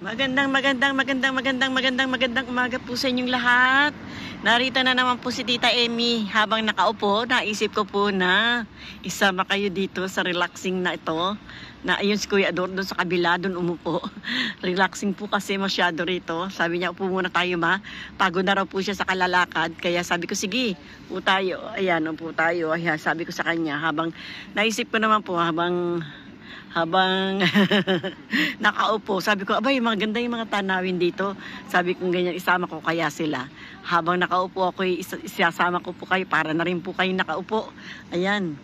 Magandang umaga po sa inyong lahat. Narito na naman po si Tita Emmy. Habang nakaupo, naisip ko po na isama kayo dito sa relaxing na ito. Na ayun si Kuya Ador doon sa kabila, doon umupo. Relaxing po kasi masyado rito. Sabi niya, upo muna tayo ma. Pagod na raw po siya sa kalalakad. Kaya sabi ko, sige, upo tayo. Ayan, upo tayo. Ayan, sabi ko sa kanya, habang naisip ko naman po, habang nakaupo, sabi ko, abay, maganda yung mga tanawin dito. Sabi ko ganyan, isama ko kaya sila. Habang nakaupo ako, isasama ko po kayo para na rin po kayo nakaupo. Ayan.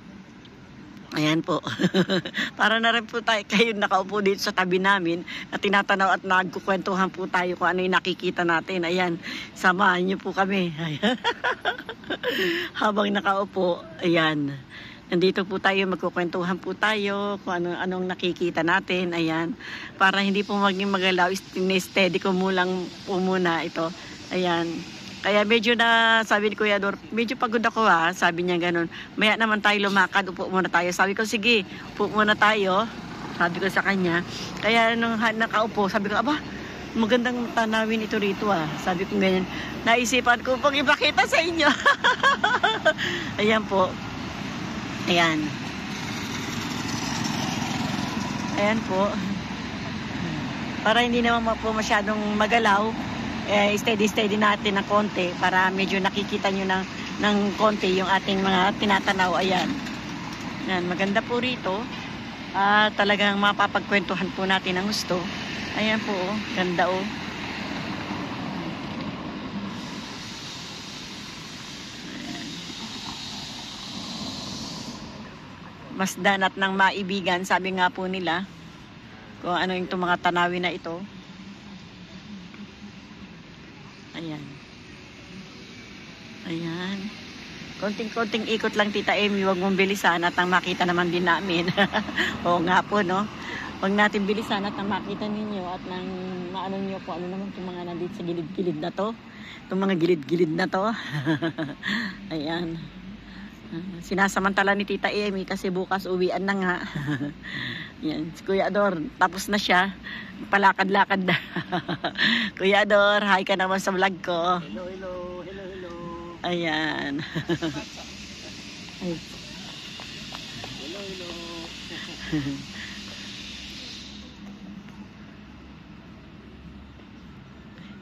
Ayan po. Para na rin po kayo nakaupo dito sa tabi namin na tinatanaw at nagkukwentuhan po tayo kung ano yung nakikita natin. Ayan, samahan niyo po kami. Habang nakaupo, ayan. Nandito po tayo, magkukwentuhan po tayo kung anong nakikita natin. Ayan. Para hindi po maging magalaw, steady ko muna ito. Ayan. Kaya medyo na, sabi ni Kuya Ador, medyo pagod ako ha. Sabi niya ganun. Maya naman tayo lumakad, upo muna tayo. Sabi ko, sige, upo muna tayo. Sabi ko sa kanya. Kaya nung nakaupo, sabi ko, aba, magandang tanawin ito rito ah. Sabi ko ganyan. Naisipan ko pong ipakita sa inyo. Ayan po. Ayan. Ayan po. Para hindi naman po masyadong magalaw, steady natin ng konti para medyo nakikita nyo ng konti yung ating mga tinatanaw. Ayan. Ayan, maganda po rito. Talagang mapapagkwentuhan po natin ang gusto. Ayan po, oh. Ganda oh. Masdanat ng maibigan, sabi nga po nila kung ano yung mga tanawin na ito. Ayan. Ayan. Konting ikot lang Tita Emmy, huwag mong bilisan at ang makita naman din namin. Oo nga po no. Huwag natin bilisan at ang makita ninyo at nang maano nyo kung ano naman itong mga nandito sa gilid-gilid na to. Itong mga gilid-gilid na to. Ayan. Sinasamantala ni Tita Emmy kasi bukas uwian na nga. Yan, si Kuya Ador, tapos na siya. Palakad-lakad na. Kuya Ador, hi ka naman sa vlog ko. Hello. Ayan. Ay. Hello.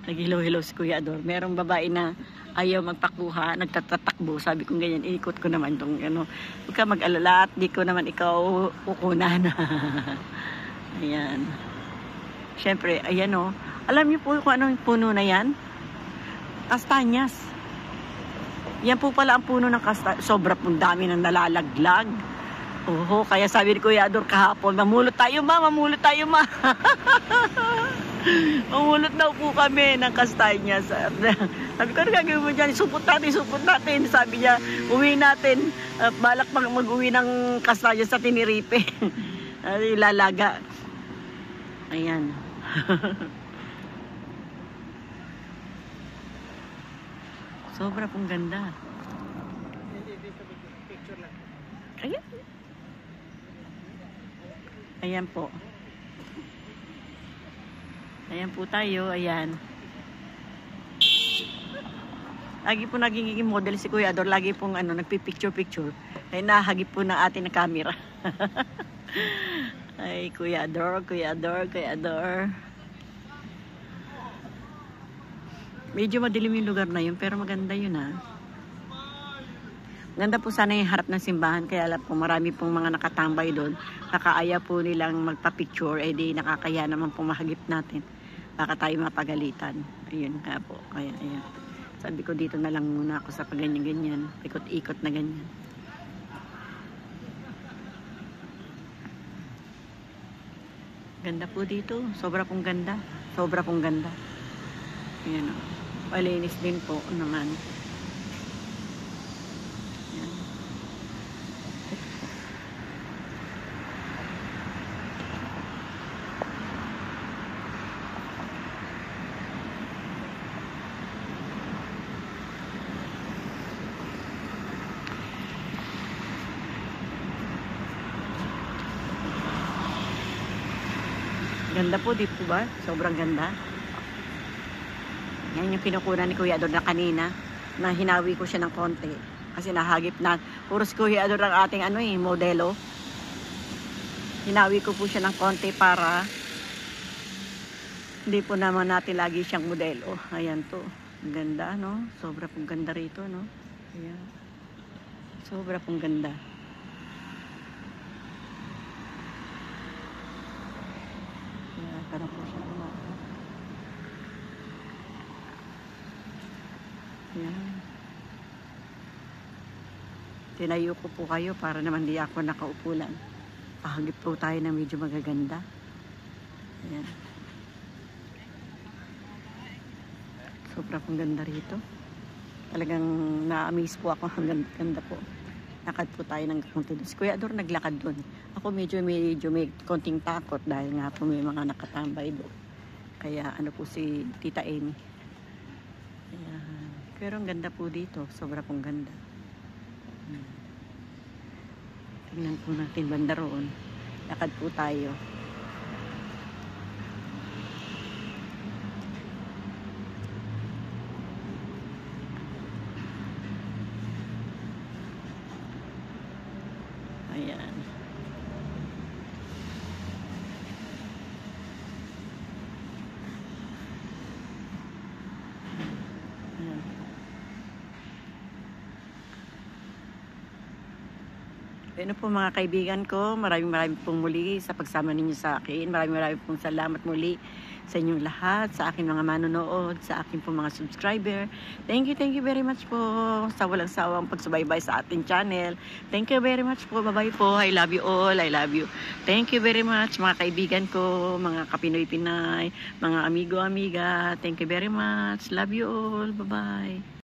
Nag-hello si Kuya Ador. Merong babae na ayaw magpakuha, nagtatatakbo. Sabi ko ganyan, ikot ko naman itong ano. Huwag ka mag-alala at di ko naman ikaw kukunan. Ayan. Siyempre, ayan o. Alam niyo po kung anong puno na yan? Kastanyas. Yan po pala ang puno ng kastanyas. Sobra pong dami ng nalalaglag. Oho, kaya sabi ni Kuya Ador kahapon, mamulot tayo ma. Mamulot daw po kami ng kastanyas. Sabi ko, ano gagawin mo dyan? Supot natin. Sabi niya, uwi natin. Balak mag-uwi ng kastanyas sa Tiniripe. Ilalaga. Ayan. Sobra pong ganda. Picture lang. Ayan. Ayan po. Ayan po tayo, ayan. Lagi po naging model si Kuya Ador, lagi pong nagpipicture. Ay nahagip po ng atin na camera. Ay, Kuya Ador. Medyo madilim yung lugar na yun, pero maganda yun ha. Ganda po sana yung harap ng simbahan, kaya alam po marami pong mga nakatambay doon. Nakaaya po nilang magpa-picture, di nakakaya naman po mahagip natin. Baka tayo mapagalitan. Ayun nga po. Kaya, ayan. Sabi ko dito na lang muna ako sa paganyan-ganyan. Ikot-ikot na ganyan. Ganda po dito. Sobra pong ganda. Ayan o. Malinis din po naman. Ayan. Ganda po, di po ba? Sobrang ganda. Yan yung kinukunan ni Kuya Ador na kanina, na hinawi ko siya ng konti. Kasi nahagip na. Puro si Kuya Ador ang ating modelo. Hinawi ko po siya ng konti para hindi po naman natin lagi siyang modelo. Ayan to. Ang ganda, no? Sobra pong ganda rito, no? Ayan. Sobra pong ganda. Ayan, parang po siya kumaka. Ayan. Tinayo ko po kayo para naman di ako nakaupulan. Pahagip po tayo na medyo magaganda. Ayan. Sobra pong ganda rito. Talagang na-amaze po ako. Ang ganda po. Lakad po tayo ng konti doon. Si Kuya Ador naglakad doon. Ako medyo may konting takot dahil nga po may mga nakatambay doon. Kaya po si Tita Amy. Ayan. Pero ang ganda po dito. Sobra pong ganda. Tingnan po natin banda roon. Lakad po tayo. Ayan. Ayan. Ano po mga kaibigan ko, maraming pong muli sa pagsama ninyo sa akin. Maraming pong salamat muli sa inyong lahat, sa aking mga manonood, sa aking pong mga subscriber. Thank you very much po sa walang sawang pagsubaybay sa ating channel. Thank you very much po. Bye-bye po. I love you all. I love you. Thank you very much mga kaibigan ko, mga kapinoy-pinay, mga amigo-amiga. Thank you very much. Love you all. Bye-bye.